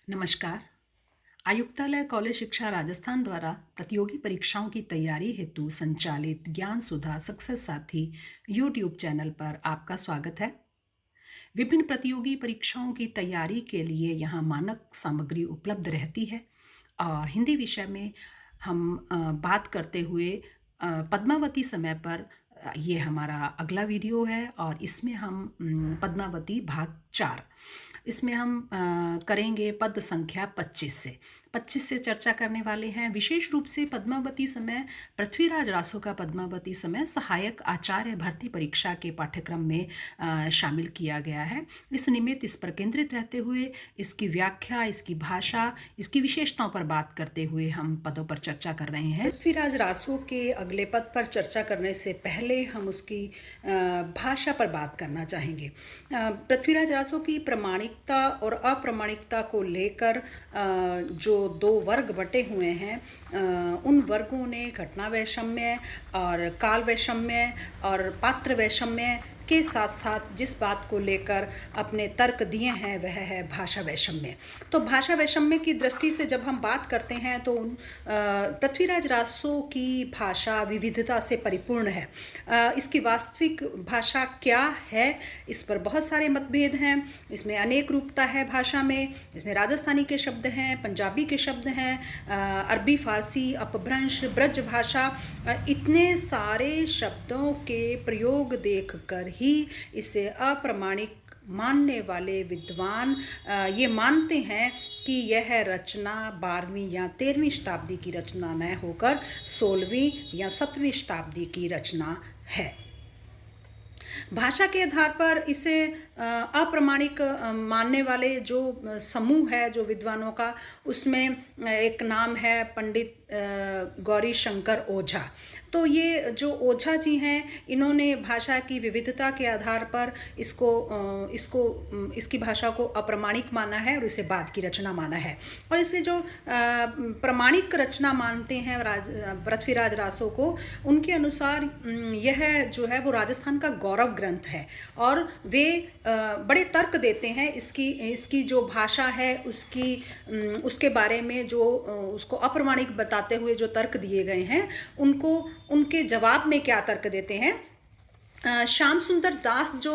नमस्कार। आयुक्तालय कॉलेज शिक्षा राजस्थान द्वारा प्रतियोगी परीक्षाओं की तैयारी हेतु संचालित ज्ञान सुधा सक्सेस साथी यूट्यूब चैनल पर आपका स्वागत है। विभिन्न प्रतियोगी परीक्षाओं की तैयारी के लिए यहाँ मानक सामग्री उपलब्ध रहती है और हिंदी विषय में हम बात करते हुए पद्मावती समय पर ये हमारा अगला वीडियो है और इसमें हम पद्मावती भाग 4 इसमें हम करेंगे पद संख्या 25 से चर्चा करने वाले हैं। विशेष रूप से पद्मावती समय पृथ्वीराज रासो का पद्मावती समय सहायक आचार्य भर्ती परीक्षा के पाठ्यक्रम में शामिल किया गया है। इस निमित्त इस पर केंद्रित रहते हुए इसकी व्याख्या, इसकी भाषा, इसकी विशेषताओं पर बात करते हुए हम पदों पर चर्चा कर रहे हैं। पृथ्वीराज रासो के अगले पद पर चर्चा करने से पहले हम उसकी भाषा पर बात करना चाहेंगे। पृथ्वीराज रासो की प्रामाणिकता और अप्रामाणिकता को लेकर जो दो वर्ग बटे हुए हैं, उन वर्गों ने घटना वैषम्य और काल वैषम्य और पात्र वैषम्य के साथ साथ जिस बात को लेकर अपने तर्क दिए हैं वह है भाषा वैषम्य। तो भाषा वैषम्य की दृष्टि से जब हम बात करते हैं तो पृथ्वीराज रासो की भाषा विविधता से परिपूर्ण है। इसकी वास्तविक भाषा क्या है, इस पर बहुत सारे मतभेद हैं। इसमें अनेक रूपता है भाषा में। इसमें राजस्थानी के शब्द हैं, पंजाबी के शब्द हैं, अरबी, फारसी, अपभ्रंश, ब्रज भाषा, इतने सारे शब्दों के प्रयोग देखकर ही इसे अप्रामाणिक मानने वाले विद्वान ये मानते हैं कि यह रचना 12वीं या 13वीं शताब्दी की रचना न होकर 16वीं या 17वीं शताब्दी की रचना है। भाषा के आधार पर इसे अप्रामाणिक मानने वाले जो समूह है जो विद्वानों का, उसमें एक नाम है पंडित गौरी शंकर ओझा। तो ये जो ओझा जी हैं, इन्होंने भाषा की विविधता के आधार पर इसकी भाषा को अप्रामाणिक माना है और इसे बाद की रचना माना है। और इसे जो प्रामाणिक रचना मानते हैं पृथ्वीराज रासो को, उनके अनुसार यह जो है वो राजस्थान का गौरव ग्रंथ है और वे बड़े तर्क देते हैं इसकी जो भाषा है उसके बारे में, जो उसको अप्रामाणिक बताते हुए जो तर्क दिए गए हैं उनके जवाब में क्या तर्क देते हैं। श्याम सुंदर दास जो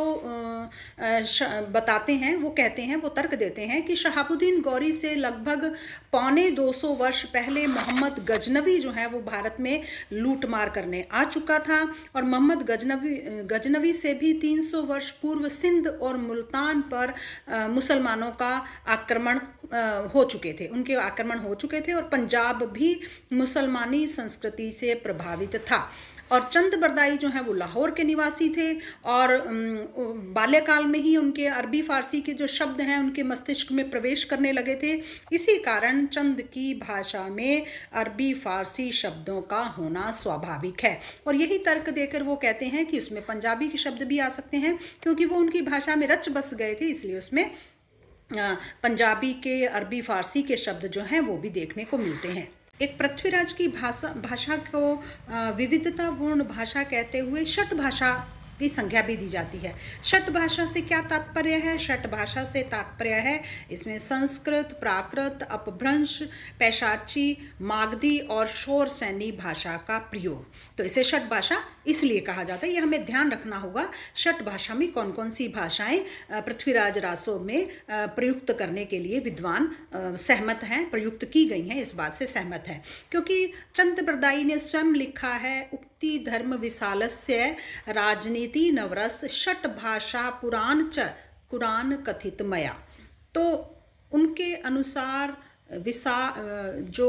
बताते हैं, वो कहते हैं, वो तर्क देते हैं कि शहाबुद्दीन गौरी से लगभग 250 वर्ष पहले मोहम्मद गजनवी जो है वो भारत में लूट मार करने आ चुका था और मोहम्मद गजनवी से भी 300 वर्ष पूर्व सिंध और मुल्तान पर मुसलमानों का आक्रमण हो चुके थे, उनके आक्रमण हो चुके थे और पंजाब भी मुसलमानी संस्कृति से प्रभावित था। और चंद बरदाई जो हैं वो लाहौर के निवासी थे और बाल्यकाल में ही उनके अरबी फारसी के जो शब्द हैं उनके मस्तिष्क में प्रवेश करने लगे थे। इसी कारण चंद की भाषा में अरबी फारसी शब्दों का होना स्वाभाविक है और यही तर्क देकर वो कहते हैं कि उसमें पंजाबी के शब्द भी आ सकते हैं, क्योंकि वो उनकी भाषा में रच बस गए थे, इसलिए उसमें पंजाबी के, अरबी फारसी के शब्द जो हैं वो भी देखने को मिलते हैं। एक पृथ्वीराज की भाषा को विविधतापूर्ण भाषा कहते हुए षट भाषा की संज्ञा भी दी जाती है। षट भाषा से क्या तात्पर्य है? षट भाषा से तात्पर्य है इसमें संस्कृत, प्राकृत, अपभ्रंश, पैशाची, मागधी और शोर सैनी भाषा का प्रयोग। तो इसे षट भाषा इसलिए कहा जाता है। ये हमें ध्यान रखना होगा, षट भाषा में कौन कौन सी भाषाएं पृथ्वीराज रासो में प्रयुक्त करने के लिए विद्वान सहमत हैं, प्रयुक्त की गई हैं, इस बात से सहमत है। क्योंकि चंद बरदाई ने स्वयं लिखा है, उक्ति धर्म विशालस्य राजनीति नवरस षट भाषा पुराण च कुरान कथित मया। तो उनके अनुसार जो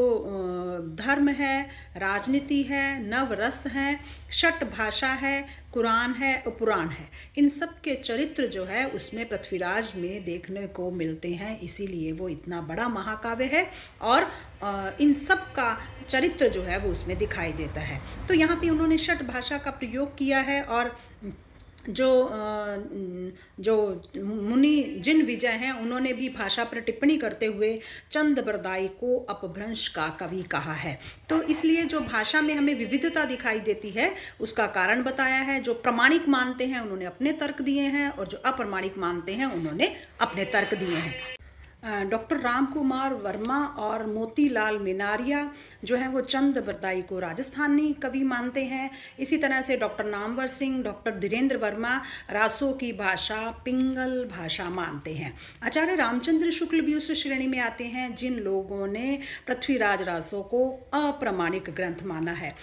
धर्म है, राजनीति है, नवरस है, षट भाषा है, कुरान है, पुराण है, इन सब के चरित्र जो है उसमें पृथ्वीराज में देखने को मिलते हैं। इसीलिए वो इतना बड़ा महाकाव्य है और इन सब का चरित्र जो है वो उसमें दिखाई देता है। तो यहाँ पे उन्होंने षट भाषा का प्रयोग किया है और जो मुनि जिन विजय हैं उन्होंने भी भाषा पर टिप्पणी करते हुए चंद बरदाई को अपभ्रंश का कवि कहा है। तो इसलिए जो भाषा में हमें विविधता दिखाई देती है उसका कारण बताया है। जो प्रामाणिक मानते हैं उन्होंने अपने तर्क दिए हैं और जो अप्रामाणिक मानते हैं उन्होंने अपने तर्क दिए हैं। डॉक्टर राम कुमार वर्मा और मोतीलाल मिनारिया जो हैं वो चंद बरदाई को राजस्थानी कवि मानते हैं। इसी तरह से डॉक्टर नामवर सिंह, डॉक्टर धीरेन्द्र वर्मा रासों की भाषा पिंगल भाषा मानते हैं। आचार्य रामचंद्र शुक्ल भी उस श्रेणी में आते हैं जिन लोगों ने पृथ्वीराज रासों को अप्रमाणिक ग्रंथ माना है।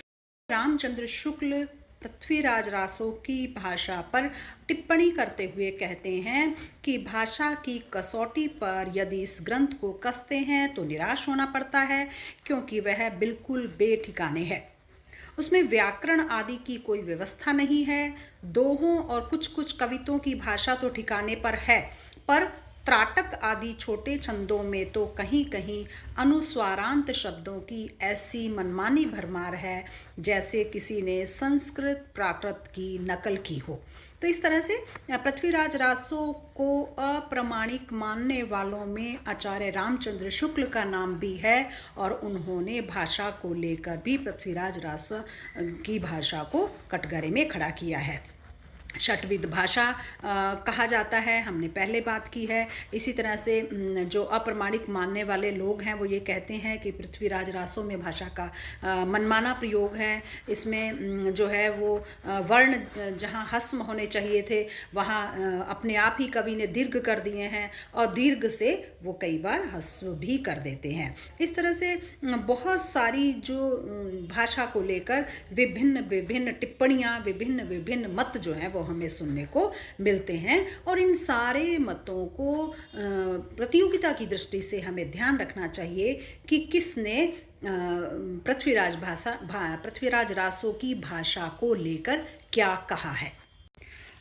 रामचंद्र शुक्ल पृथ्वीराज रासों की भाषा पर टिप्पणी करते हुए कहते हैं कि भाषा की कसौटी पर यदि इस ग्रंथ को कसते हैं तो निराश होना पड़ता है, क्योंकि वह बिल्कुल बेठिकाने है। उसमें व्याकरण आदि की कोई व्यवस्था नहीं है। दोहों और कुछ कुछ कवितों की भाषा तो ठिकाने पर है, पर त्राटक आदि छोटे छंदों में तो कहीं कहीं अनुस्वारांत शब्दों की ऐसी मनमानी भरमार है जैसे किसी ने संस्कृत प्राकृत की नकल की हो। तो इस तरह से पृथ्वीराज रासों को अप्रमाणिक मानने वालों में आचार्य रामचंद्र शुक्ल का नाम भी है, और उन्होंने भाषा को लेकर भी पृथ्वीराज रासों की भाषा को कटघरे में खड़ा किया है। षटविध भाषा कहा जाता है, हमने पहले बात की है। इसी तरह से जो अप्रमाणिक मानने वाले लोग हैं वो ये कहते हैं कि पृथ्वीराज रासों में भाषा का मनमाना प्रयोग है। इसमें जो है वो वर्ण जहाँ हस्म होने चाहिए थे वहाँ अपने आप ही कवि ने दीर्घ कर दिए हैं, और दीर्घ से वो कई बार हस्व भी कर देते हैं। इस तरह से बहुत सारी जो भाषा को लेकर विभिन्न विभिन्न टिप्पणियाँ, विभिन्न विभिन्न मत जो हैं वो हमें सुनने को मिलते हैं। और इन सारे मतों को प्रतियोगिता की दृष्टि से हमें ध्यान रखना चाहिए कि किसने पृथ्वीराज रासों की भाषा को लेकर क्या कहा है।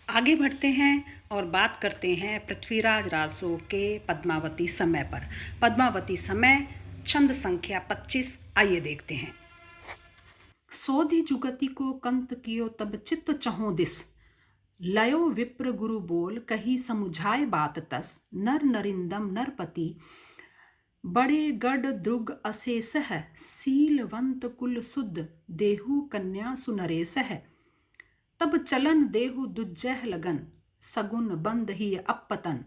आगे बढ़ते हैं और बात करते हैं पृथ्वीराज रासों के पद्मावती समय पर। पद्मावती समय छंद संख्या 25, आइए देखते हैं। सोधि जुगति को कंत कियो तब चित्त चहों दिस, लयो विप्र गुरु बोल कही समुझाए बात तस, नर नरिंदम नरपति बड़े गढ़ द्रुग अशेष है, सीलवंत कुल शुद्ध देहु कन्या सुनरेश है। तब चलन देहु दुज्जह लगन, सगुन बंद ही अपतन,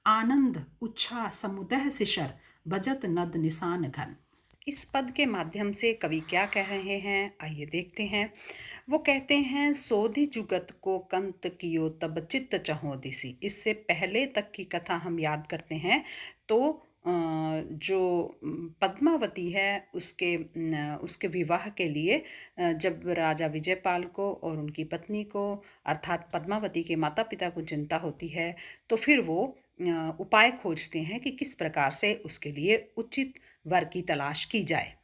आनंद उच्छा समुदय शिशर, बजत नद निशान घन। इस पद के माध्यम से कवि क्या कह रहे हैं, आइए देखते हैं। वो कहते हैं सोधि जुगत को कंत कियो तब चित्त चहों दिसी। इससे पहले तक की कथा हम याद करते हैं तो जो पद्मावती है उसके विवाह के लिए जब राजा विजयपाल को और उनकी पत्नी को अर्थात पद्मावती के माता पिता को चिंता होती है, तो फिर वो उपाय खोजते हैं कि किस प्रकार से उसके लिए उचित वर की तलाश की जाए।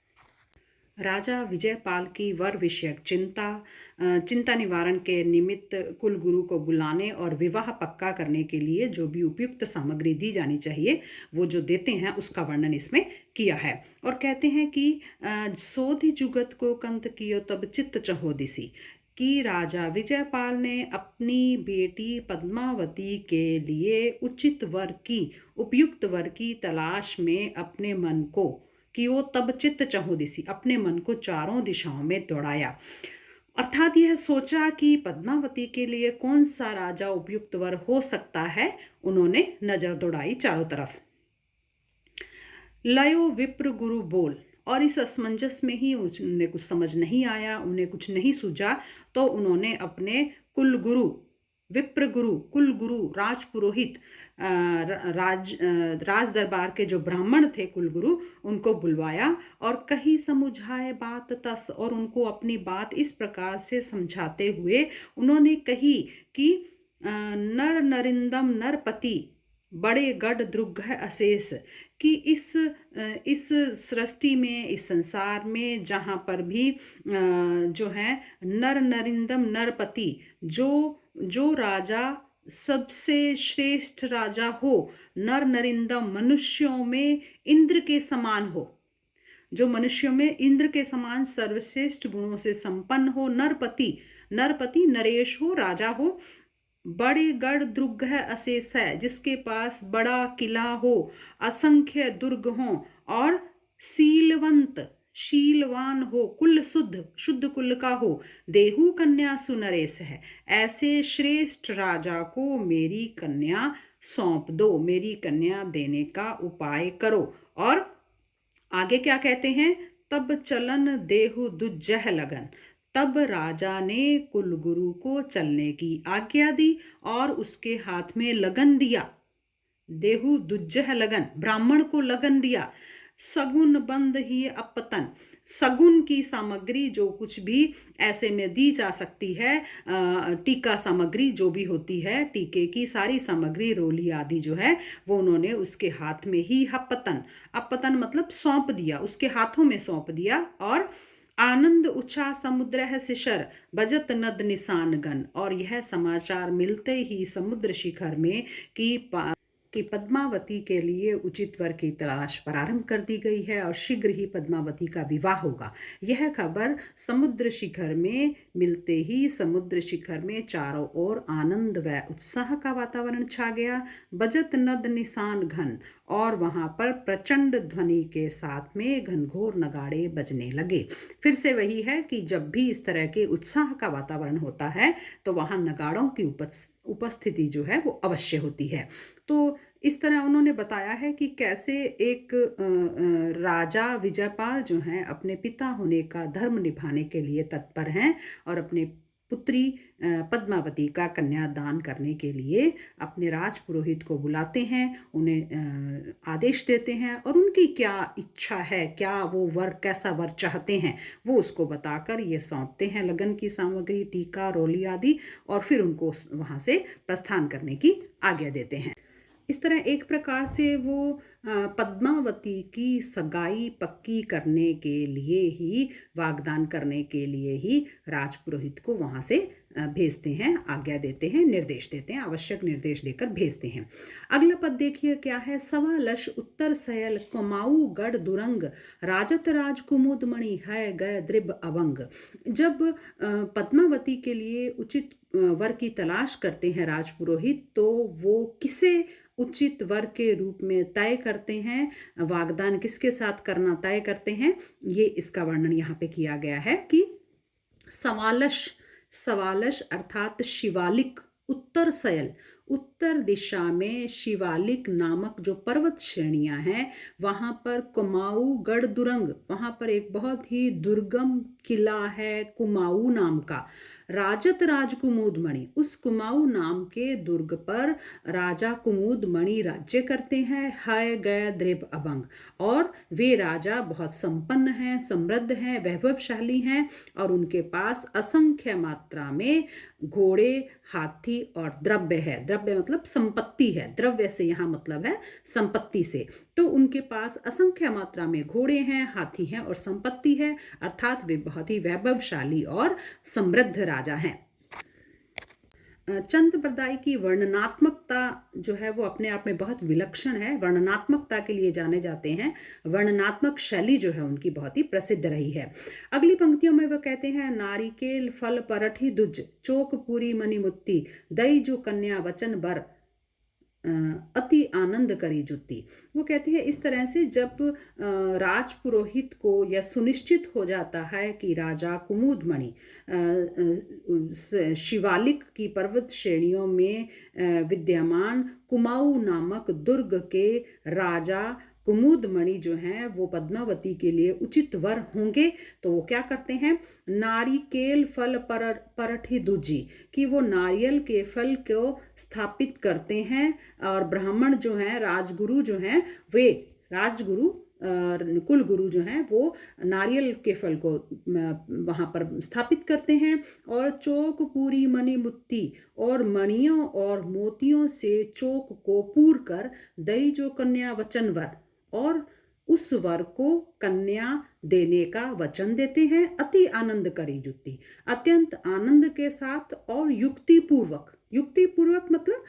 राजा विजयपाल की वर विषयक चिंता निवारण के निमित्त कुलगुरु को बुलाने और विवाह पक्का करने के लिए जो भी उपयुक्त सामग्री दी जानी चाहिए वो जो देते हैं उसका वर्णन इसमें किया है। और कहते हैं कि सोधि जुगत को कंत कियो तब चित्त चहो दिसी, कि राजा विजयपाल ने अपनी बेटी पद्मावती के लिए उचित वर की, उपयुक्त वर की तलाश में अपने मन को, कि वो तब चित्त चहुँ दिसी, अपने मन को चारों दिशाओं में दौड़ाया। अर्थात यह सोचा कि पद्मावती के लिए कौन सा राजा उपयुक्त वर हो सकता है। उन्होंने नजर दौड़ाई चारों तरफ। लयो विप्र गुरु बोल, और इस असमंजस में ही उन्हें कुछ समझ नहीं आया, उन्हें कुछ नहीं सूझा, तो उन्होंने अपने कुलगुरु, विप्र गुरु, कुल गुरु, राजपुरोहित, राज दरबार के जो ब्राह्मण थे कुलगुरु, उनको बुलवाया और कही समुझाए बात तस, और उनको अपनी बात इस प्रकार से समझाते हुए उन्होंने कही कि नर नरिंदम नरपति बड़े गढ़ द्रुग अशेष, कि इस सृष्टि में, इस संसार में जहाँ पर भी जो है नर नरिंदम नरपति, जो राजा सबसे श्रेष्ठ राजा हो, नर नरिंदम मनुष्यों में इंद्र के समान हो, जो मनुष्यों में इंद्र के समान सर्वश्रेष्ठ गुणों से संपन्न हो, नरपति नरेश हो, राजा हो, बड़े गढ़ दुर्ग है अशेष है, जिसके पास बड़ा किला हो, असंख्य दुर्ग हो, और शीलवान हो, कुल शुद्ध कुल का हो, देहु कन्या सुनरेश है, ऐसे श्रेष्ठ राजा को मेरी कन्या सौंप दो, मेरी कन्या देने का उपाय करो। और आगे क्या कहते हैं, तब चलन देहु दुज्जह लगन। तब राजा ने कुलगुरु को चलने की आज्ञा दी और उसके हाथ में लगन दिया। देहु दुज्जह लगन, ब्राह्मण को लगन दिया। सगुन बंद ही अपतन, सगुन की सामग्री जो कुछ भी ऐसे में दी जा सकती है, टीका सामग्री जो भी होती है, टीके की सारी सामग्री, रोली आदि जो है, वो उन्होंने उसके हाथ में ही हपतन, अपतन मतलब सौंप दिया, उसके हाथों में सौंप दिया। और आनंद उछा समुद्र है शिशर, बजत नद निशान गन। और यह समाचार मिलते ही समुद्र शिखर में कि पद्मावती के लिए उचित वर की तलाश प्रारंभ कर दी गई है और शीघ्र ही पद्मावती का विवाह होगा। यह खबर समुद्र शिखर में मिलते ही समुद्र शिखर में चारों ओर आनंद व उत्साह का वातावरण छा गया। बजत नद निशान घन, और वहां पर प्रचंड ध्वनि के साथ में घनघोर नगाड़े बजने लगे। फिर से वही है कि जब भी इस तरह के उत्साह का वातावरण होता है तो वहां नगाड़ों की उपस्थिति जो है वो अवश्य होती है। तो इस तरह उन्होंने बताया है कि कैसे एक राजा विजयपाल जो हैं अपने पिता होने का धर्म निभाने के लिए तत्पर हैं और अपने पुत्री पद्मावती का कन्यादान करने के लिए अपने राजपुरोहित को बुलाते हैं, उन्हें आदेश देते हैं और उनकी क्या इच्छा है, क्या वो वर, कैसा वर चाहते हैं, वो उसको बताकर ये सौंपते हैं लगन की सामग्री, टीका, रोली आदि, और फिर उनको वहाँ से प्रस्थान करने की आज्ञा देते हैं। इस तरह एक प्रकार से वो पद्मावती की सगाई पक्की करने के लिए ही, वागदान करने के लिए ही राजपुरोहित को वहाँ से भेजते हैं, आज्ञा देते हैं, निर्देश देते हैं, आवश्यक निर्देश देकर भेजते हैं। अगला पद देखिए क्या है, सवा लश उत्तर सयल कुमाऊ गढ़ दुरंग, राजत राज कुमुद मणि है गय द्रिब अवंग। जब पद्मावती के लिए उचित वर की तलाश करते हैं राजपुरोहित, तो वो किसे उचित वर के रूप में तय करते हैं, वागदान किसके साथ करना तय करते हैं, ये इसका वर्णन यहाँ पे किया गया है कि सवालश, सवालश अर्थात शिवालिक, उत्तर सयल, उत्तर दिशा में शिवालिक नामक जो पर्वत श्रेणियां हैं, वहां पर कुमाऊ गढ़ दुरंग, वहां पर एक बहुत ही दुर्गम किला है कुमाऊ नाम का। राजत राज कुमुद मणि, उस कुमाऊ नाम के दुर्ग पर राजा कुमुद मणि राज्य करते हैं। है गय द्रिब अभंग, और वे राजा बहुत संपन्न हैं, समृद्ध हैं, वैभवशाली हैं, और उनके पास असंख्य मात्रा में घोड़े, हाथी और द्रव्य है। द्रव्य मतलब संपत्ति है, द्रव्य से यहाँ मतलब है संपत्ति से। तो उनके पास असंख्य मात्रा में घोड़े हैं, हाथी हैं और संपत्ति है, अर्थात वे बहुत ही वैभवशाली और समृद्ध राजा हैं। चंद बरदाई की वर्णनात्मकता जो है वो अपने आप में बहुत विलक्षण है, वर्णनात्मकता के लिए जाने जाते हैं, वर्णनात्मक शैली जो है उनकी बहुत ही प्रसिद्ध रही है। अगली पंक्तियों में वह कहते हैं, नारिकेल फल परठी दुज, चोक पूरी मणिमुत्ती, दई जो कन्या वचन बर, अति आनंद करी जुत्ती। वो कहते हैं इस तरह से जब राजपुरोहित को यह सुनिश्चित हो जाता है कि राजा कुमुदमणि शिवालिक की पर्वत श्रेणियों में विद्यमान कुमाऊ नामक दुर्ग के राजा कुमुदमणि जो हैं वो पद्मावती के लिए उचित वर होंगे, तो वो क्या करते हैं, नारिकेल फल परठी दूजी, कि वो नारियल के फल को स्थापित करते हैं, और ब्राह्मण जो हैं, राजगुरु जो हैं, वे राजगुरु कुल गुरु जो हैं वो नारियल के फल को वहाँ पर स्थापित करते हैं, और चोक पूरी मणि मुत्ती, और मणियों और मोतियों से चोक को पूर कर दई जो कन्या वचन वर, और उस वर को कन्या देने का वचन देते हैं। अति आनंद करी जुत्ती, अत्यंत आनंद के साथ और युक्ति पूर्वक, युक्ति पूर्वक मतलब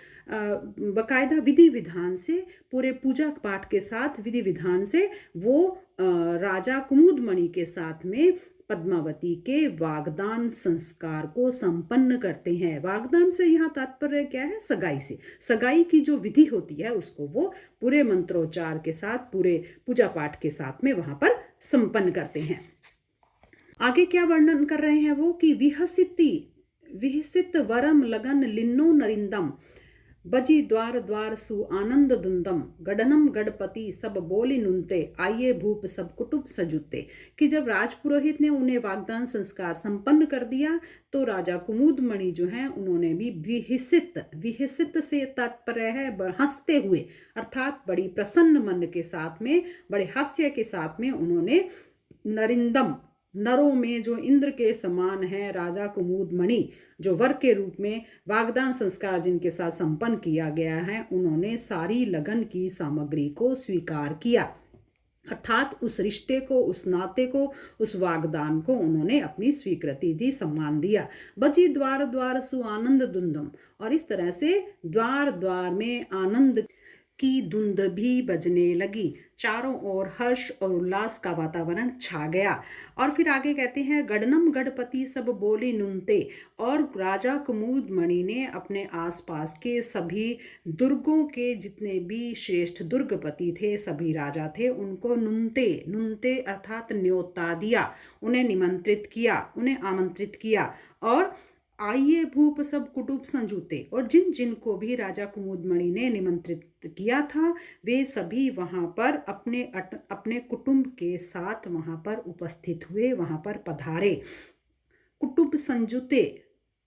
बकायदा विधि विधान से, पूरे पूजा पाठ के साथ विधि विधान से वो राजा कुमुदमणि के साथ में पद्मावती के वागदान संस्कार को संपन्न करते हैं। वागदान से यहाँ तात्पर्य क्या है, सगाई से, सगाई की जो विधि होती है उसको वो पूरे मंत्रोच्चार के साथ, पूरे पूजा पाठ के साथ में वहां पर संपन्न करते हैं। आगे क्या वर्णन कर रहे हैं वो कि विहसित वरम लगन लिन्नो नरिंदम, बजी द्वार द्वार सु आनंद दुंदम गडनम गणपति सब बोली नुनते आइए भूप सब कुटुंब सजुते। कि जब राजपुरोहित ने उन्हें वागदान संस्कार संपन्न कर दिया तो राजा कुमुदमणि जो हैं उन्होंने भी विहिसित, विहिसित से तात्पर्य है हंसते हुए, अर्थात बड़ी प्रसन्न मन के साथ में, बड़े हास्य के साथ में उन्होंने नरिंदम, नरों में जो इंद्र के समान है, राजा कुमुदमणि जो वर के रूप में वागदान संस्कार जिनके साथ संपन्न किया गया है, उन्होंने सारी लगन की सामग्री को स्वीकार किया, अर्थात उस रिश्ते को, उस नाते को, उस वागदान को उन्होंने अपनी स्वीकृति दी, सम्मान दिया। बजी द्वार द्वार सु आनंद दुंदम, और इस तरह से द्वार द्वार में आनंद की धुंध भी बजने लगी, चारों ओर हर्ष और उल्लास का वातावरण छा गया। और फिर आगे कहते हैं गणनम गणपति सब बोली नुनते, और राजा कुमुदमणि ने अपने आसपास के सभी दुर्गों के जितने भी श्रेष्ठ दुर्गपति थे, सभी राजा थे, उनको नुनते, नुनते अर्थात न्योता दिया, उन्हें निमंत्रित किया, उन्हें आमंत्रित किया। और आइए भूप सब कुटुंब संजूते, और जिन जिन को भी राजा कुमुदमणि ने निमंत्रित किया था वे सभी वहां पर अपने कुटुंब के साथ वहां पर उपस्थित हुए, वहां पर पधारे। कुटुंब संजुते,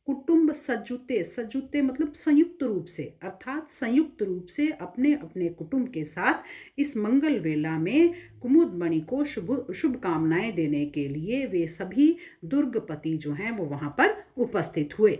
कुटुंब सजुते, सजुते मतलब संयुक्त रूप से, अर्थात संयुक्त रूप से अपने अपने कुटुंब के साथ इस मंगल वेला में कुमुदमणि को शुभकामनाएं देने के लिए वे सभी दुर्गपति जो हैं वो वहां पर उपस्थित हुए।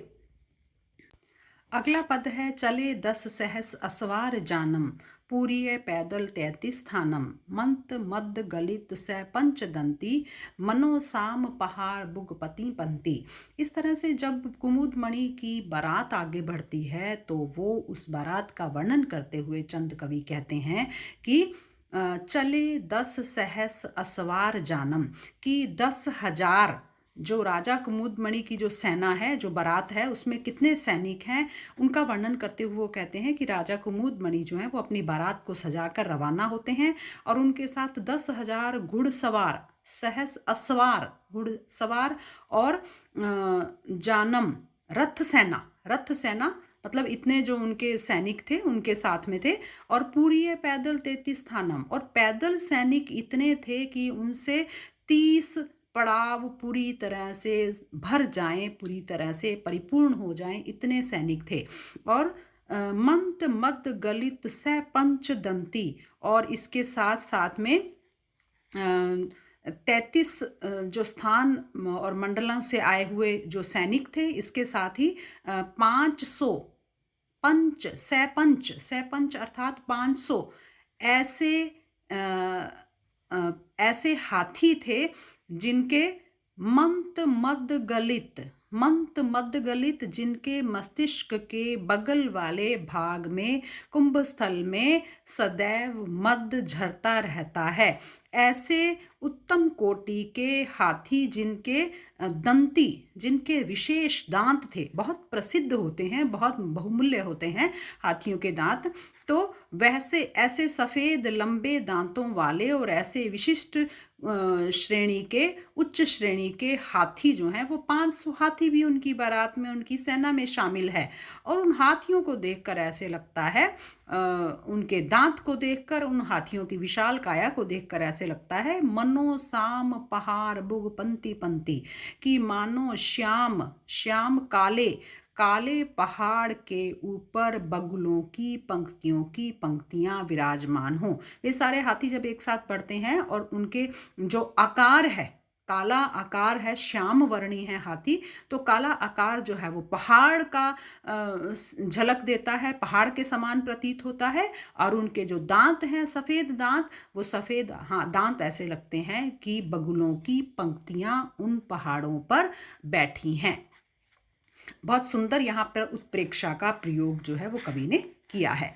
अगला पद है चले 10 सहस असवार जानम पूरिय पैदल 33 स्थानम मंत मद गलित स पंचदंती मनोसाम पहाड़ बुगपति पंती। इस तरह से जब कुमुदमणि की बारात आगे बढ़ती है तो वो उस बारात का वर्णन करते हुए चंद कवि कहते हैं कि चले 10 सहस असवार जानम, कि 10,000 जो राजा कुमुदमणि की जो सेना है, जो बारात है, उसमें कितने सैनिक हैं उनका वर्णन करते हुए वो कहते हैं कि राजा कुमुदमणि जो है वो अपनी बारात को सजाकर रवाना होते हैं और उनके साथ 10,000 घुड़सवार, सहस असवार घुड़सवार और जानम रथ सेना, रथ सेना मतलब इतने जो उनके सैनिक थे उनके साथ में थे। और पूरी पैदल 33 स्थानम, और पैदल सैनिक इतने थे कि उनसे 30 पड़ाव पूरी तरह से भर जाएं, पूरी तरह से परिपूर्ण हो जाएं, इतने सैनिक थे। और मंत मद गलित स पंचदंती, और इसके साथ साथ में 33 जो स्थान और मंडलों से आए हुए जो सैनिक थे, इसके साथ ही 500 सैपंच अर्थात 500 ऐसे ऐसे हाथी थे जिनके मंत मद गलित जिनके मस्तिष्क के बगल वाले भाग में कुंभस्थल में सदैव मद झरता रहता है। ऐसे उत्तम कोटि के हाथी जिनके दंती, जिनके विशेष दांत थे, बहुत प्रसिद्ध होते हैं, बहुत बहुमूल्य होते हैं हाथियों के दांत। तो वैसे ऐसे सफ़ेद लंबे दांतों वाले और ऐसे विशिष्ट श्रेणी के, उच्च श्रेणी के हाथी जो हैं वो 500 हाथी भी उनकी बारात में, उनकी सेना में शामिल है। और उन हाथियों को देखकर ऐसे लगता है, उनके दांत को देखकर, उन हाथियों की विशाल काया को देखकर ऐसे लगता है मनो साम पहाड़ बुग पंती पंती, कि मानो श्याम श्याम काले काले पहाड़ के ऊपर बगुलों की पंक्तियां विराजमान हों। ये सारे हाथी जब एक साथ बढ़ते हैं और उनके जो आकार है, काला आकार है, श्याम वर्णी है हाथी, तो काला आकार जो है वो पहाड़ का झलक देता है, पहाड़ के समान प्रतीत होता है। और उनके जो दांत हैं, सफ़ेद दांत, वो सफ़ेद दांत ऐसे लगते हैं कि बगुलों की पंक्तियां उन पहाड़ों पर बैठी हैं। बहुत सुंदर यहाँ पर उत्प्रेक्षा का प्रयोग जो है वो कवि ने किया है।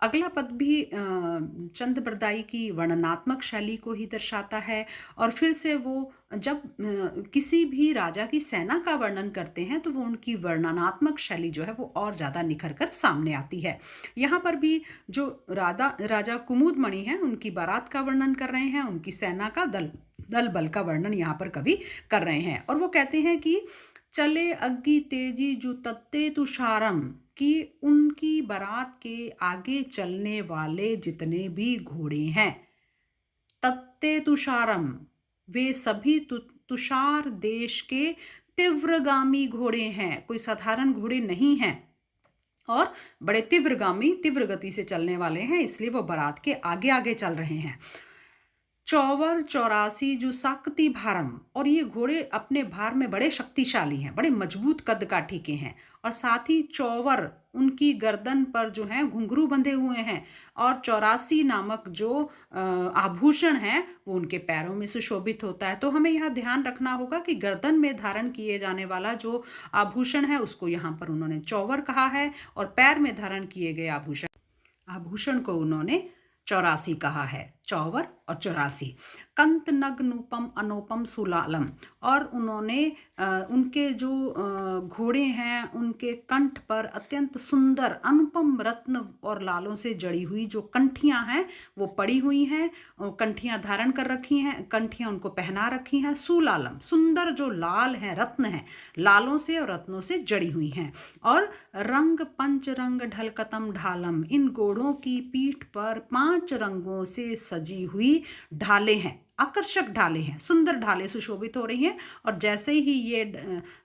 अगला पद भी चंद बरदाई की वर्णनात्मक शैली को ही दर्शाता है। और फिर से वो जब किसी भी राजा की सेना का वर्णन करते हैं तो वो उनकी वर्णनात्मक शैली जो है वो और ज़्यादा निखर कर सामने आती है। यहाँ पर भी जो राजा कुमुदमणि हैं उनकी बारात का वर्णन कर रहे हैं, उनकी सेना का दल बल का वर्णन यहाँ पर कवि कर रहे हैं। और वो कहते हैं कि चले अग्गी तेजी जु तत्ते तुषारम, कि उनकी बारात के आगे चलने वाले जितने भी घोड़े हैं, तत्ते तुषारम, वे सभी तुषार देश के तीव्रगामी घोड़े हैं, कोई साधारण घोड़े नहीं हैं और बड़े तीव्रगामी, तीव्र गति से चलने वाले हैं, इसलिए वो बारात के आगे आगे चल रहे हैं। चौवर चौरासी जो साकती भारम, और ये घोड़े अपने भार में बड़े शक्तिशाली हैं, बड़े मजबूत कद काठी के हैं, और साथ ही चौवर, उनकी गर्दन पर जो है घुंघरू बंधे हुए हैं, और चौरासी नामक जो आभूषण हैं वो उनके पैरों में सुशोभित होता है। तो हमें यहाँ ध्यान रखना होगा कि गर्दन में धारण किए जाने वाला जो आभूषण है उसको यहाँ पर उन्होंने चौवर कहा है, और पैर में धारण किए गए आभूषण को उन्होंने चौरासी कहा है, चौवर और चौरासी। कंत नग नूपम अनोपम सुलालम, और उन्होंने उनके जो घोड़े हैं उनके कंठ पर अत्यंत सुंदर अनुपम रत्न और लालों से जड़ी हुई जो कंठियां हैं वो पड़ी हुई हैं, कंठियां धारण कर रखी हैं, कंठियां उनको पहना रखी हैं। सुलालम, सुंदर जो लाल हैं, रत्न हैं, लालों से और रत्नों से जड़ी हुई हैं। और रंग पंच रंग ढलकतम ढालम, इन घोड़ों की पीठ पर 5 रंगों से सजी हुई ढाले हैं, आकर्षक ढाले हैं, सुंदर ढाले सुशोभित हो रही हैं। और जैसे ही ये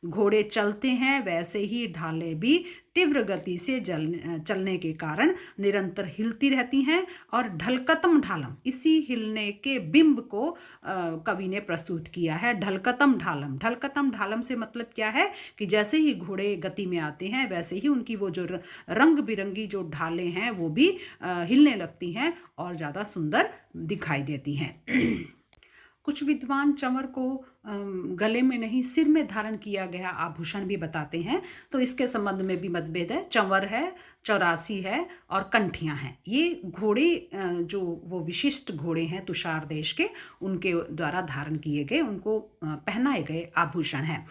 घोड़े चलते हैं वैसे ही ढाले भी तीव्र गति से चलने के कारण निरंतर हिलती रहती हैं। और ढलकतम ढालम, इसी हिलने के बिंब को कवि ने प्रस्तुत किया है, ढलकतम ढालम। ढलकतम ढालम से मतलब क्या है कि जैसे ही घोड़े गति में आते हैं वैसे ही उनकी वो जो रंग बिरंगी जो ढालें हैं वो भी हिलने लगती हैं और ज़्यादा सुंदर दिखाई देती हैं। कुछ विद्वान चंवर को गले में नहीं सिर में धारण किया गया आभूषण भी बताते हैं, तो इसके संबंध में भी मतभेद है। चंवर है, चौरासी है और कंठियां हैं। ये घोड़े जो वो विशिष्ट घोड़े हैं तुषार देश के, उनके द्वारा धारण किए गए, उनको पहनाए गए आभूषण हैं।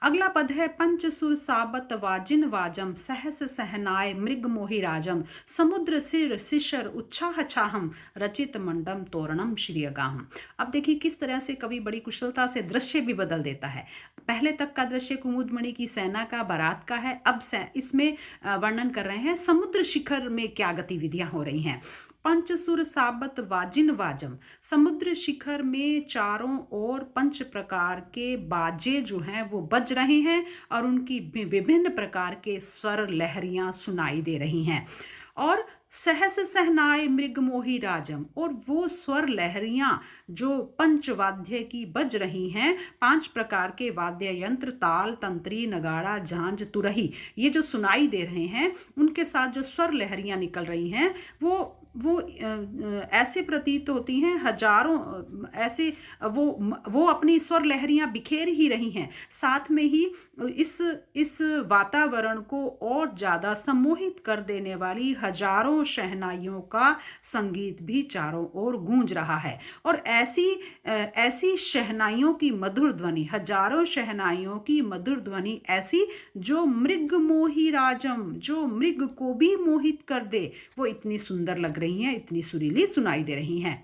अगला पद है पंच सुर साबत वाजिन वाजम सहस सहनाय मृग मोहि राजम समुद्र सिर शिशर उच्छाह छाहम रचित मंडम तोरणम श्रियगाहम। अब देखिए किस तरह से कवि बड़ी कुशलता से दृश्य भी बदल देता है। पहले तक का दृश्य कुमुदमणि की सेना का, बारात का है, अब इसमें वर्णन कर रहे हैं समुद्र शिखर में क्या गतिविधियां हो रही हैं। पंचसुर साबत वाजिन वाजम, समुद्र शिखर में चारों ओर 5 प्रकार के बाजे जो हैं वो बज रहे हैं और उनकी विभिन्न प्रकार के स्वर लहरियां सुनाई दे रही हैं। और सहस सहनाय मृग मोही राजम, और वो स्वर लहरियां जो पंचवाद्य की बज रही हैं, 5 प्रकार के वाद्य यंत्र ताल तंत्री नगाड़ा झांझ तुरही, ये जो सुनाई दे रहे हैं उनके साथ जो स्वर लहरियां निकल रही हैं वो ऐसे प्रतीत होती हैं हजारों, ऐसे वो अपनी स्वर लहरियां बिखेर ही रही हैं, साथ में ही इस वातावरण को और ज़्यादा सम्मोहित कर देने वाली हजारों शहनाइयों का संगीत भी चारों ओर गूंज रहा है। और ऐसी शहनाइयों की मधुर ध्वनि, हजारों शहनाइयों की मधुर ध्वनि ऐसी जो मृग मोही राजम, जो मृग को भी मोहित कर दे, वो इतनी सुंदर लग रही हैं, इतनी सुरीली सुनाई दे रही हैं।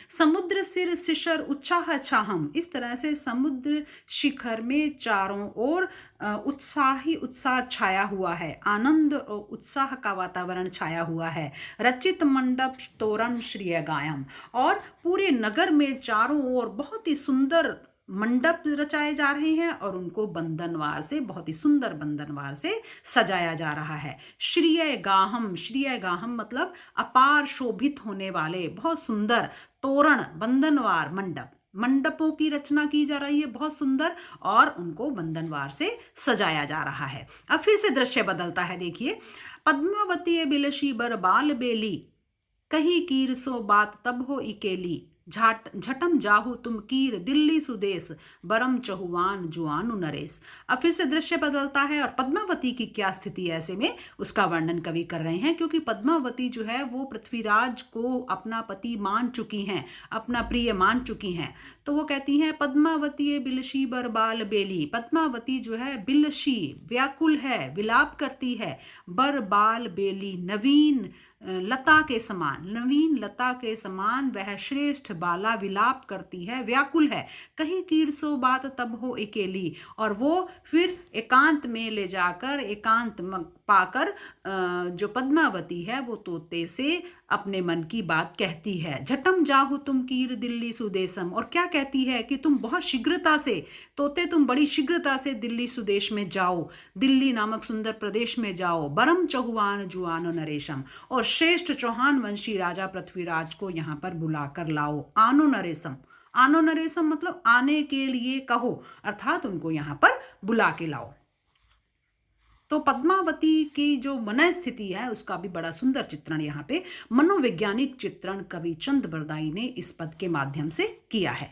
समुद्र सिर शिशर उच्छाह छाहम, इस तरह से समुद्र शिखर में चारों ओर उत्साह छाया हुआ है, आनंद और उत्साह का वातावरण छाया हुआ है। रचित मंडप तोरण श्रिय गायम, और पूरे नगर में चारों ओर बहुत ही सुंदर मंडप रचाए जा रहे हैं और उनको बंधनवार से, बहुत ही सुंदर बंधनवार से सजाया जा रहा है। श्रिय गाहम, श्रिय गाहम मतलब अपार शोभित होने वाले बहुत सुंदर तोरण, बंधनवार मंडपों की रचना की जा रही है बहुत सुंदर, और उनको बंधनवार से सजाया जा रहा है। अब फिर से दृश्य बदलता है, देखिए। पद्मावती बिलशी बर बाल बेली, कही कीर सो बात तब हो इकेली, झटम जाहू तुम कीर दिल्ली सुदेश, बरम चहुआन जुआनु नरेश। अब फिर से दृश्य बदलता है और पद्मावती की क्या स्थिति है ऐसे में उसका वर्णन कवि कर रहे हैं, क्योंकि पद्मावती जो है वो पृथ्वीराज को अपना पति मान चुकी हैं, अपना प्रिय मान चुकी हैं। तो वो कहती हैं पद्मावती बिलशी बर बाल बेली, पद्मावती जो है बिलशी व्याकुल है, विलाप करती है, बर बाल बेली नवीन लता के समान, नवीन लता के समान वह श्रेष्ठ बाला विलाप करती है, व्याकुल है, कहीं कीड़ सो बात तब हो अकेली। और वो फिर एकांत में ले जाकर, एकांत पाकर जो पद्मावती है वो तोते से अपने मन की बात कहती है। झटम जाहु तुम कीर दिल्ली सुदेशम, और क्या कहती है कि तुम बहुत शीघ्रता से, तोते तुम बड़ी शीघ्रता से दिल्ली सुदेश में जाओ, दिल्ली नामक सुंदर प्रदेश में जाओ। बरम चहुआन जुआन नरेशम, और श्रेष्ठ चौहान वंशी राजा पृथ्वीराज को यहाँ पर बुलाकर लाओ। आनो नरेशम, आनो नरेशम मतलब आने के लिए कहो, अर्थात उनको यहाँ पर बुला के लाओ। तो पद्मावती की जो मन स्थिति है उसका भी बड़ा सुंदर चित्रण यहाँ पे मनोवैज्ञानिक चित्रण कवि चंद बरदाई ने इस पद के माध्यम से किया है।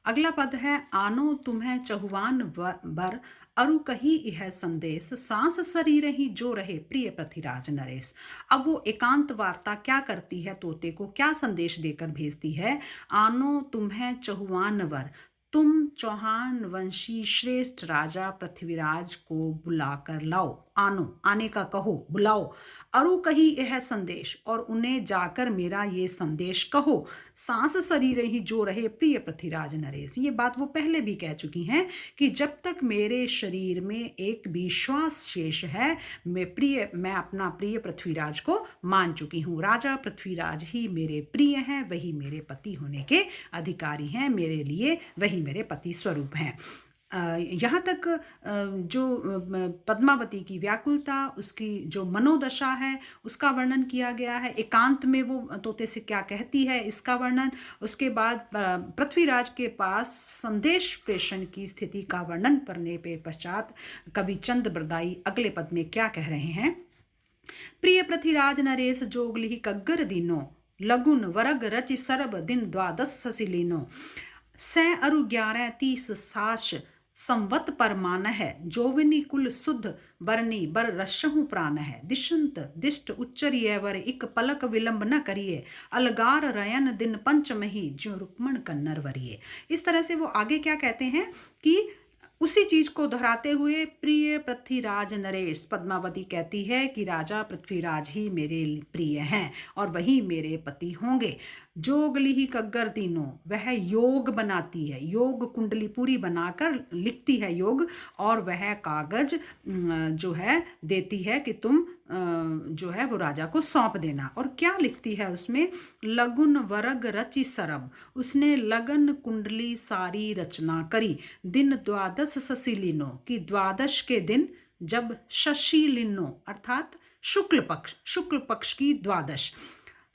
अगला पद है, आनो तुम्हें चहुआन बर अरु कही यह संदेश, सांस सरी रही जो रहे प्रिय पृथ्वीराज नरेश। अब वो एकांत वार्ता क्या करती है, तोते को क्या संदेश देकर भेजती है। आनो तुम्हें चहुआन वर, तुम चौहान वंशी श्रेष्ठ राजा पृथ्वीराज को बुलाकर लाओ। आनो, आने का कहो, बुलाओ। अरु कही यह संदेश, और उन्हें जाकर मेरा ये संदेश कहो। सांस सरी रही जो रहे प्रिय पृथ्वीराज नरेश, ये बात वो पहले भी कह चुकी हैं कि जब तक मेरे शरीर में एक भी श्वास शेष है, मैं अपना प्रिय पृथ्वीराज को मान चुकी हूँ। राजा पृथ्वीराज ही मेरे प्रिय हैं, वही मेरे पति होने के अधिकारी हैं, मेरे लिए वही मेरे पति स्वरूप हैं। यहाँ तक जो पद्मावती की व्याकुलता, उसकी जो मनोदशा है उसका वर्णन किया गया है। एकांत में वो तोते से क्या कहती है इसका वर्णन, उसके बाद पृथ्वीराज के पास संदेश प्रेषण की स्थिति का वर्णन करने पे पश्चात कवि चंद बरदाई अगले पद में क्या कह रहे हैं। प्रिय पृथ्वीराज नरेश जोगलिहि कग्गर दीनो, लगुन वरग रचि सरब दिन द्वादश ससिलीनो। सै अरु 11 30 साश संवत परमान है, जोविनी कुल शुद्ध बरनी बर रशहु प्राण है। दिशंत दिष्ट उच्चरिय वर इक पलक विलंब न करिए, अलगार रयन दिन पंचमही ज्यों रुक्मण कन्नर वरिये। इस तरह से वो आगे क्या कहते हैं कि उसी चीज को दोहराते हुए प्रिय पृथ्वीराज नरेश, पद्मावती कहती है कि राजा पृथ्वीराज ही मेरे प्रिय हैं और वही मेरे पति होंगे। जोगली ही कग्गर तीनों, वह योग बनाती है, योग कुंडली पूरी बनाकर लिखती है योग, और वह कागज जो है देती है कि तुम जो है वो राजा को सौंप देना। और क्या लिखती है उसमें, लगुन वरग रचि सरब, उसने लगन कुंडली सारी रचना करी। दिन द्वादश ससिलिनो, की द्वादश के दिन जब शशिलिनो अर्थात शुक्ल पक्ष की द्वादश।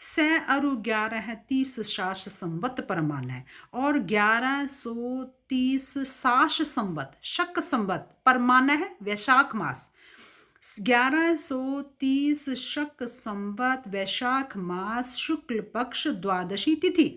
सै अरु 11 30 साश संवत परमान है, और 1130 साश संवत शक संवत परमान है वैशाख मास। 1130 शक संवत वैशाख मास शुक्ल पक्ष द्वादशी तिथि।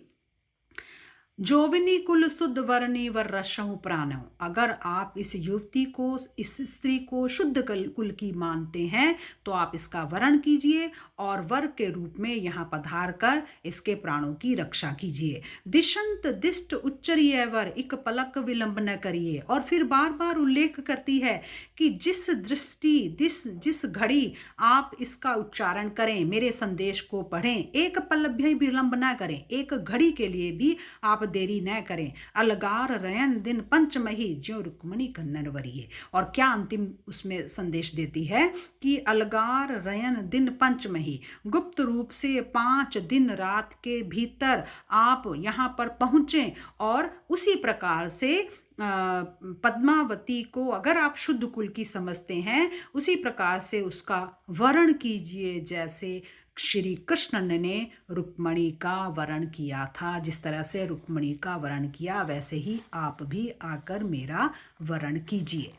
जोविनी कुल शुद्ध वर्णी वर रसहु प्राणो, अगर आप इस युवती को, इस स्त्री को शुद्ध कुल की मानते हैं तो आप इसका वरण कीजिए और वर के रूप में यहाँ पधार कर इसके प्राणों की रक्षा कीजिए। दिशंत दिष्ट उच्चरिय वर इक पलक विलंब न करिए, और फिर बार बार उल्लेख करती है कि जिस दृष्टि जिस घड़ी आप इसका उच्चारण करें, मेरे संदेश को पढ़ें, एक पल भी विलंब न करें, एक घड़ी के लिए भी आप देरी न करें। अलगार रयन दिन पंचमही ज्यों रुक्मणी कन्नर वरिये। और क्या अंतिम उसमें संदेश देती है कि अलगार रयन दिन पंचमही, गुप्त रूप से 5 दिन रात के भीतर आप यहाँ पर पहुँचें, और उसी प्रकार से पद्मावती को अगर आप शुद्ध कुल की समझते हैं उसी प्रकार से उसका वरण कीजिए, जैसे श्री कृष्ण ने रुक्मणी का वरण किया था। जिस तरह से रुक्मणी का वरण किया वैसे ही आप भी आकर मेरा वरण कीजिए।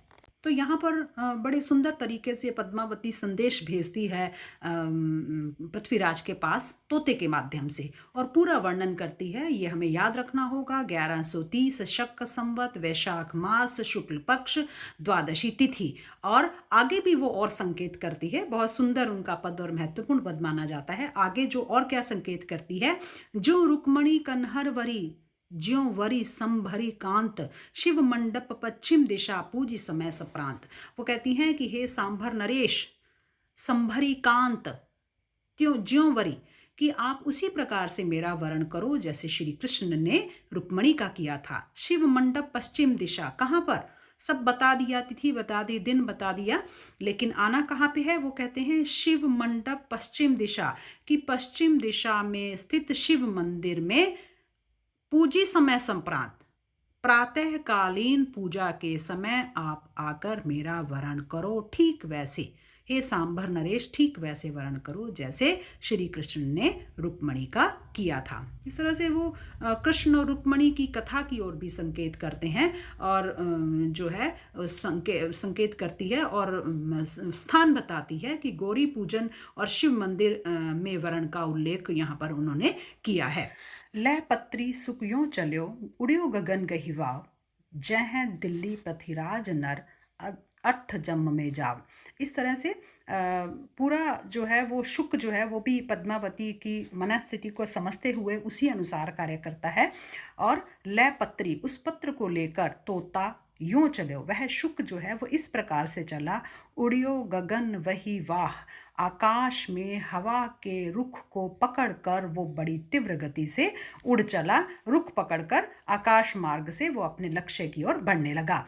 तो यहाँ पर बड़े सुंदर तरीके से पद्मावती संदेश भेजती है पृथ्वीराज के पास तोते के माध्यम से, और पूरा वर्णन करती है। ये हमें याद रखना होगा, 1130 शक संवत वैशाख मास शुक्ल पक्ष द्वादशी तिथि। और आगे भी वो और संकेत करती है, बहुत सुंदर उनका पद और महत्वपूर्ण पद माना जाता है। आगे जो और क्या संकेत करती है, जो रुक्मणी कन्हर वरी ज्यों वरी संभरी कांत, शिव मंडप पश्चिम दिशा पूजी समय सप्रांत। वो कहती हैं कि हे सांभर नरेश, संभरी कांत त्यों ज्यों वरी, कि आप उसी प्रकार से मेरा वरण करो जैसे श्री कृष्ण ने रुक्मणी का किया था। शिव मंडप पश्चिम दिशा, कहाँ पर? सब बता दिया, तिथि बता दी, दिन बता दिया, लेकिन आना कहाँ पे है? वो कहते हैं शिव मंडप पश्चिम दिशा, कि पश्चिम दिशा में स्थित शिव मंदिर में पूजी समय संप्रांत प्रातःकालीन पूजा के समय आप आकर मेरा वरण करो, ठीक वैसे, हे सांभर नरेश, ठीक वैसे वरण करो जैसे श्री कृष्ण ने रुक्मणी का किया था। इस तरह से वो कृष्ण और रुक्मणी की कथा की ओर भी संकेत करते हैं, और जो है संकेत करती है, और स्थान बताती है कि गौरी पूजन और शिव मंदिर में वरण का उल्लेख यहाँ पर उन्होंने किया है। लय पत्री सुकयों चल्यो, उड़्यो गगन गहिवाव, जय दिल्ली पृथ्वीराज नर, अठ जम में जाव। इस तरह से पूरा जो है वो शुक जो है वो भी पद्मावती की मनस्थिति को समझते हुए उसी अनुसार कार्य करता है। और लय पत्री, उस पत्र को लेकर तोता यूं चलो, वह शुक जो है वो इस प्रकार से चला, उड़ियो गगन वही वाह, आकाश में हवा के रुख को पकड़कर वो बड़ी तीव्र गति से उड़ चला, रुख पकड़कर आकाश मार्ग से वो अपने लक्ष्य की ओर बढ़ने लगा।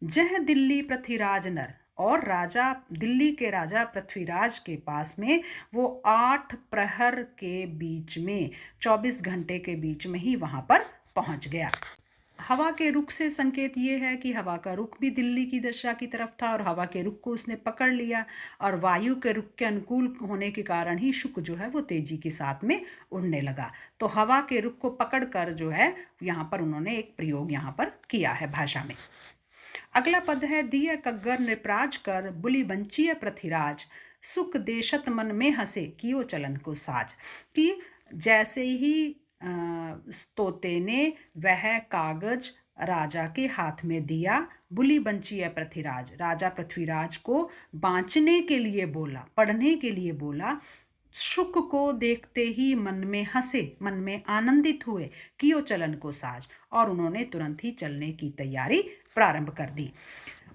जह दिल्ली पृथ्वीराज नर, और राजा, दिल्ली के राजा पृथ्वीराज के पास में वो 8 प्रहर के बीच में, 24 घंटे के बीच में ही वहां पर पहुंच गया। हवा के रुख से संकेत ये है कि हवा का रुख भी दिल्ली की दिशा की तरफ था, और हवा के रुख को उसने पकड़ लिया, और वायु के रुख के अनुकूल होने के कारण ही शुक जो है वो तेजी के साथ में उड़ने लगा। तो हवा के रुख को पकड़कर जो है यहाँ पर उन्होंने एक प्रयोग यहाँ पर किया है भाषा में। अगला पद है, दिय कग्गर नृपराज कर, बुली बंचिय पृथ्वीराज, सुख देशत मन में हंसे, कियो चलन को साज। कि जैसे ही तोते ने वह कागज राजा के हाथ में दिया, बुली बंचिय पृथ्वीराज, राजा पृथ्वीराज को बांचने के लिए बोला, पढ़ने के लिए बोला, शुक को देखते ही मन में हंसे, मन में आनंदित हुए, कियो चलन को साज, और उन्होंने तुरंत ही चलने की तैयारी प्रारंभ कर दी।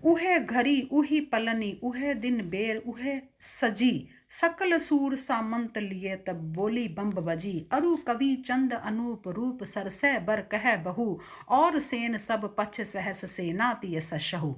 उहे घड़ी उही पलनी, उहे दिन बेर उहे सजी, सकल सूर सामंत लिए तब बोली बम्ब बजी, अरु कवि चंद अनूप रूप सरसै बर कह बहू, और सेन सब पक्ष सहस सेना तिय सशहु।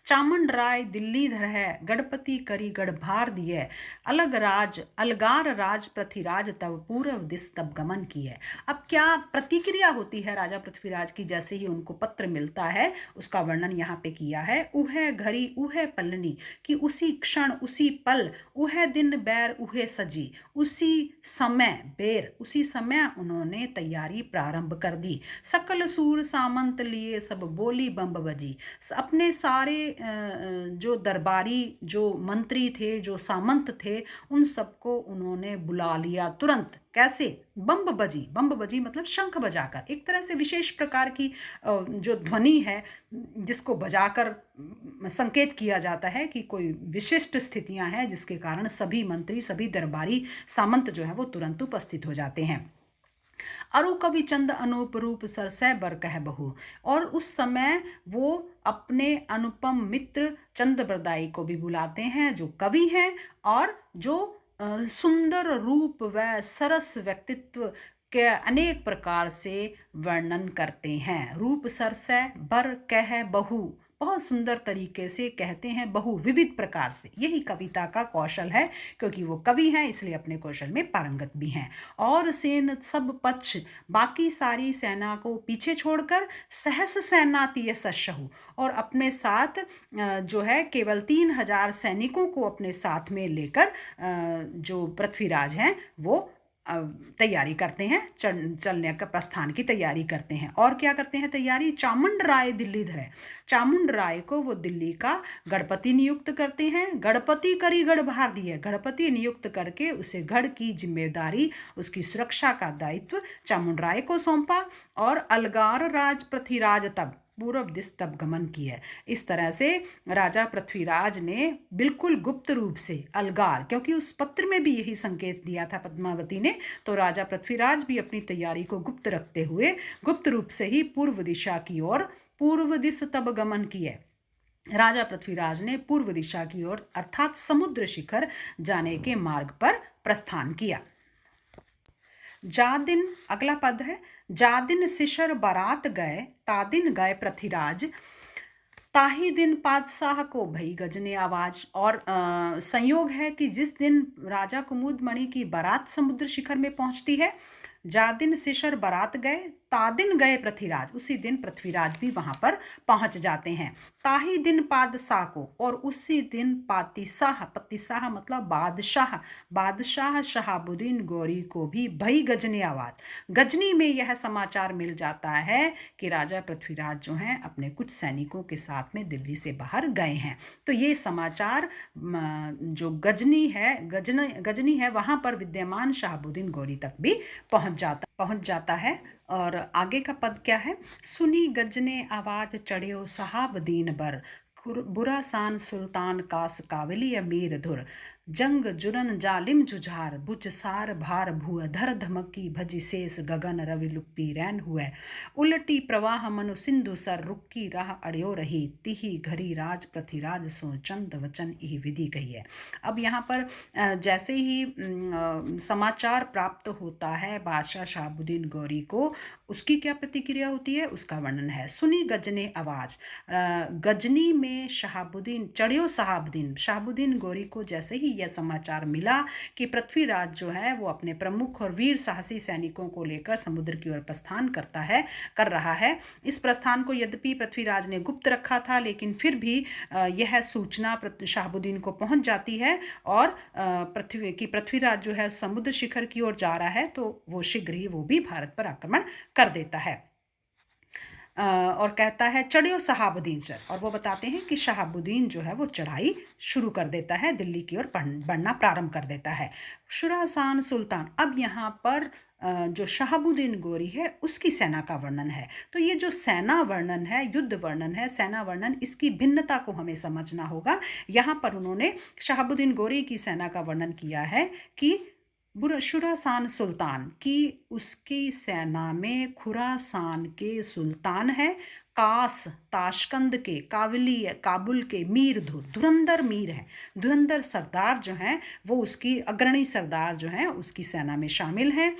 चामुंड राय दिल्ली धर है, गणपति करी गढ़भार दिए, अलग राज अलगार राज पृथ्वीराज तब पूर्व दिस तब गमन किए। अब क्या प्रतिक्रिया होती है राजा पृथ्वीराज की जैसे ही उनको पत्र मिलता है, उसका वर्णन यहाँ पे किया है। उहे घड़ी उहे पलनी, कि उसी क्षण उसी पल, उहे दिन बैर उहे सजी, उसी समय बेर, उसी समय उन्होंने तैयारी प्रारंभ कर दी। सकल सूर सामंत लिए सब बोली बम्ब बजी, अपने सारे जो दरबारी, जो मंत्री थे, जो सामंत थे, उन सबको उन्होंने बुला लिया तुरंत। कैसे? बम्ब बजी, बम्ब बजी मतलब शंख बजाकर, एक तरह से विशेष प्रकार की जो ध्वनि है जिसको बजाकर संकेत किया जाता है कि कोई विशिष्ट स्थितियां हैं जिसके कारण सभी मंत्री, सभी दरबारी सामंत जो है वो तुरंत उपस्थित हो जाते हैं। अरु कवि चंद अनूप रूप सरसै बर कह बहू, और उस समय वो अपने अनुपम मित्र चंद्रबरदाई को भी बुलाते हैं, जो कवि हैं और जो सुंदर रूप व सरस व्यक्तित्व के अनेक प्रकार से वर्णन करते हैं। रूप सरसै बर कह बहू, बहुत सुंदर तरीके से कहते हैं, बहु विविध प्रकार से। यही कविता का कौशल है, क्योंकि वो कवि हैं इसलिए अपने कौशल में पारंगत भी हैं। और सेन सब पक्ष, बाकी सारी सेना को पीछे छोड़कर, सहस सेना तिय सशहु, और अपने साथ जो है केवल 3000 सैनिकों को अपने साथ में लेकर जो पृथ्वीराज हैं वो तैयारी करते हैं, चलने का प्रस्थान की तैयारी करते हैं। और क्या करते हैं तैयारी? चामुंड राय दिल्ली धरे, चामुंड राय को वो दिल्ली का गणपति नियुक्त करते हैं। गणपति करी गढ़ भार दिए, गणपति नियुक्त करके उसे गढ़ की जिम्मेदारी, उसकी सुरक्षा का दायित्व चामुंड राय को सौंपा, और अलगार राज पृथ्वीराज तब पूर्व दिस तब गमन किया। इस तरह से राजा पृथ्वीराज ने बिल्कुल गुप्त रूप से अलगार, क्योंकि उस पत्र में भी यही संकेत दिया था पद्मावती ने, तो राजा पृथ्वीराज भी अपनी तैयारी को गुप्त रखते हुए गुप्त रूप से ही पूर्व दिशा की ओर, पूर्व दिस तब गमन किए। राजा पृथ्वीराज ने पूर्व दिशा की ओर अर्थात समुद्र शिखर जाने के मार्ग पर प्रस्थान किया। जा दिन, अगला पद है, जा दिन सिशर बारात गए, ता दिन गए पृथ्वीराज, ताही दिन पातशाह को भई गजने आवाज। और संयोग है कि जिस दिन राजा कुमुदमणि की बारात समुद्र शिखर में पहुंचती है, जा दिन सिशर बारात गए, ता दिन गए पृथ्वीराज, उसी दिन पृथ्वीराज भी वहां पर पहुंच जाते हैं। ताही दिन पादशाह को, और उसी दिन पातिशाह, पतिशाह मतलब बादशाह, बादशाह शहाबुद्दीन गौरी को भी भई गजनी आवाज, गजनी में यह समाचार मिल जाता है कि राजा पृथ्वीराज जो हैं अपने कुछ सैनिकों के साथ में दिल्ली से बाहर गए हैं। तो ये समाचार जो गजनी है वहां पर विद्यमान शहाबुद्दीन गौरी तक भी पहुंच जाता है। और आगे का पद क्या है, सुनी गजने आवाज चढ़ियो सहाबदीन बर, बुरा सान सुल्तान कास कावली अमीर धुर, जंग जुरन जालिम जुझार, बुच सार भार भुअ, धर धमकी भजी शेष गगन रवि लुप्पी रैन हुए, उलटी प्रवाह मनु सिंधु सर, रुक्की राह अड़ियो रही, तिही घरी राज पृथ्वीराज सो चंद वचन यही विधि कही है। अब यहाँ पर जैसे ही समाचार प्राप्त होता है बादशाह शहाबुद्दीन गौरी को, उसकी क्या प्रतिक्रिया होती है उसका वर्णन है। सुनी गजने आवाज, गजनी में शहाबुद्दीन चढ़ियो शहाबुद्दीन गौरी को जैसे ही यह समाचार मिला कि पृथ्वीराज जो है वो अपने प्रमुख और वीर साहसी सैनिकों को लेकर समुद्र की ओर प्रस्थान कर रहा है। इस प्रस्थान को यद्यपि पृथ्वीराज ने गुप्त रखा था, लेकिन फिर भी यह सूचना शहाबुद्दीन को पहुंच जाती है और पृथ्वीराज जो है समुद्र शिखर की ओर जा रहा है, तो वो शीघ्र ही वो भी भारत पर आक्रमण कर देता है। और कहता है चढ़ियो शहाबुद्दीन सर, और वो बताते हैं कि शहाबुद्दीन जो है वो चढ़ाई शुरू कर देता है, दिल्ली की ओर बढ़ना प्रारंभ कर देता है। शुरासान सुल्तान, अब यहाँ पर जो शहाबुद्दीन गौरी है उसकी सेना का वर्णन है। तो ये जो सेना वर्णन है, युद्ध वर्णन है, सेना वर्णन, इसकी भिन्नता को हमें समझना होगा। यहाँ पर उन्होंने शहाबुद्दीन गौरी की सेना का वर्णन किया है कि खुरासान सुल्तान की, उसकी सेना में खुरासान के सुल्तान है, कास ताशकंद के, काबुल के मीर धुरंधर मीर हैं, धुरंधर सरदार जो हैं वो उसकी अग्रणी सरदार जो हैं उसकी सेना में शामिल हैं।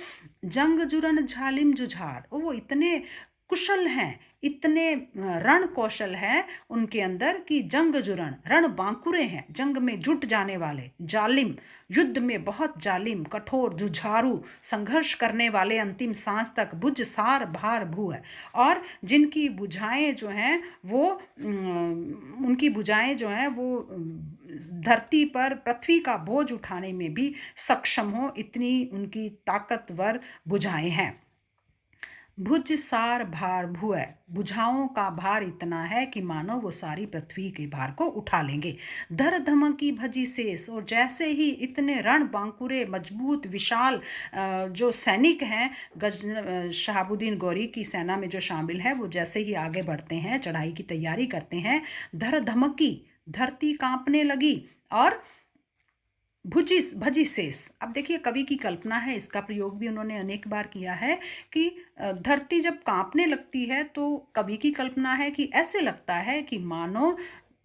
जंग जुरन झालिम जुझार, वो इतने कुशल हैं, इतने रण कौशल है उनके अंदर कि जंग जुरण, रण बांकुरे हैं, जंग में जुट जाने वाले, जालिम, युद्ध में बहुत जालिम, कठोर, जुझारू, संघर्ष करने वाले अंतिम सांस तक, बुझ सार भार भू है, और जिनकी बुझाएं जो हैं वो उनकी बुझाएं जो हैं वो धरती पर पृथ्वी का बोझ उठाने में भी सक्षम हो, इतनी उनकी ताकतवर बुझाएं हैं। भुज सार भार भुअ, बुझाओं का भार इतना है कि मानो वो सारी पृथ्वी के भार को उठा लेंगे। धर धमकी भजी शेष, और जैसे ही इतने रण बांकुरे मजबूत विशाल जो सैनिक हैं शहाबुद्दीन गौरी की सेना में जो शामिल है, वो जैसे ही आगे बढ़ते हैं, चढ़ाई की तैयारी करते हैं, धर धमकी, धरती कांपने लगी, और भजी शेष। अब देखिए कवि की कल्पना है, इसका प्रयोग भी उन्होंने अनेक बार किया है कि धरती जब कांपने लगती है तो कवि की कल्पना है कि ऐसे लगता है कि मानो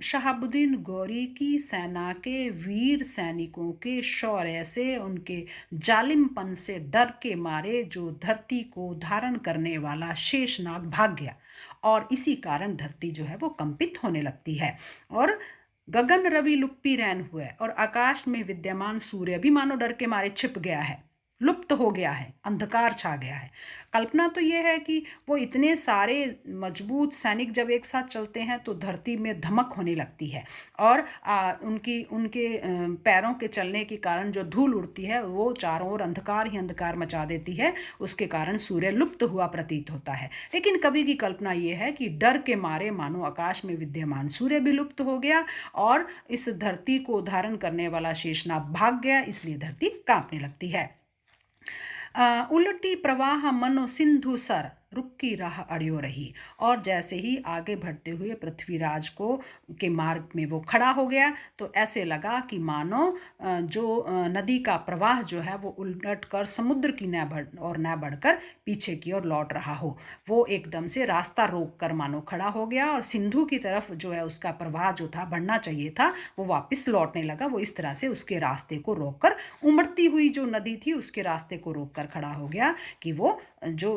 शहाबुद्दीन गौरी की सेना के वीर सैनिकों के शौर्य से, उनके जालिमपन से डर के मारे जो धरती को धारण करने वाला शेषनाग भाग गया, और इसी कारण धरती जो है वो कंपित होने लगती है। और गगन रवि लुप्पी रैन हुए, और आकाश में विद्यमान सूर्य भी मानो डर के मारे छिप गया है, लुप्त हो गया है, अंधकार छा गया है। कल्पना तो ये है कि वो इतने सारे मजबूत सैनिक जब एक साथ चलते हैं तो धरती में धमक होने लगती है, और उनके पैरों के चलने के कारण जो धूल उड़ती है वो चारों ओर अंधकार ही अंधकार मचा देती है, उसके कारण सूर्य लुप्त हुआ प्रतीत होता है। लेकिन कवि की कल्पना ये है कि डर के मारे मानो आकाश में विद्यमान सूर्य भी लुप्त हो गया और इस धरती को धारण करने वाला शेषनाग भाग गया, इसलिए धरती कांपने लगती है। उलटी प्रवाह मनो सिंधु सर, रुक की राह अड़ियो रही। और जैसे ही आगे बढ़ते हुए पृथ्वीराज को के मार्ग में वो खड़ा हो गया, तो ऐसे लगा कि मानो जो नदी का प्रवाह जो है वो उलट कर समुद्र की न बढ़कर पीछे की ओर लौट रहा हो। वो एकदम से रास्ता रोक कर मानो खड़ा हो गया, और सिंधु की तरफ जो है उसका प्रवाह जो था बढ़ना चाहिए था, वो वापस लौटने लगा। वो इस तरह से उसके रास्ते को रोककर, उमड़ती हुई जो नदी थी उसके रास्ते को रोककर खड़ा हो गया कि वो जो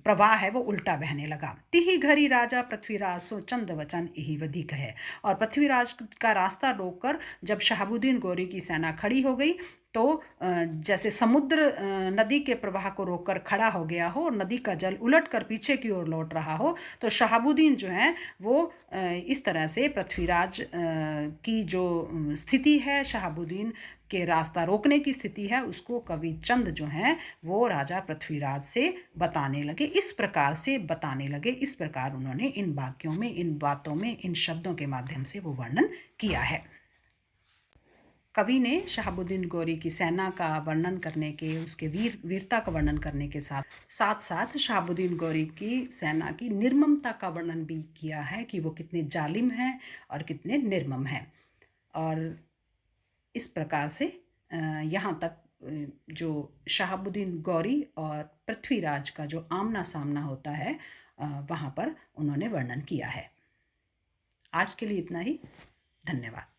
प्रवाह है वो उल्टा बहने लगा। तिही घरी राजा पृथ्वीराज सो चंद वचन यही वधिक है। और पृथ्वीराज का रास्ता रोककर जब शहाबुद्दीन गौरी की सेना खड़ी हो गई, तो जैसे समुद्र नदी के प्रवाह को रोककर खड़ा हो गया हो और नदी का जल उलट कर पीछे की ओर लौट रहा हो, तो शहाबुद्दीन जो है वो इस तरह से पृथ्वीराज की जो स्थिति है, शहाबुद्दीन के रास्ता रोकने की स्थिति है, उसको कवि चंद जो हैं वो राजा पृथ्वीराज से बताने लगे। इस प्रकार से बताने लगे, इस प्रकार उन्होंने इन वाक्यों में, इन बातों में, इन शब्दों के माध्यम से वो वर्णन किया है। कवि ने शहाबुद्दीन गौरी की सेना का वर्णन करने के, उसके वीरता का वर्णन करने के साथ साथ साथ शहाबुद्दीन गौरी की सेना की निर्ममता का वर्णन भी किया है कि वो कितने जालिम हैं और कितने निर्मम हैं। और इस प्रकार से यहाँ तक जो शहाबुद्दीन गौरी और पृथ्वीराज का जो आमना सामना होता है, वहाँ पर उन्होंने वर्णन किया है। आज के लिए इतना ही। धन्यवाद।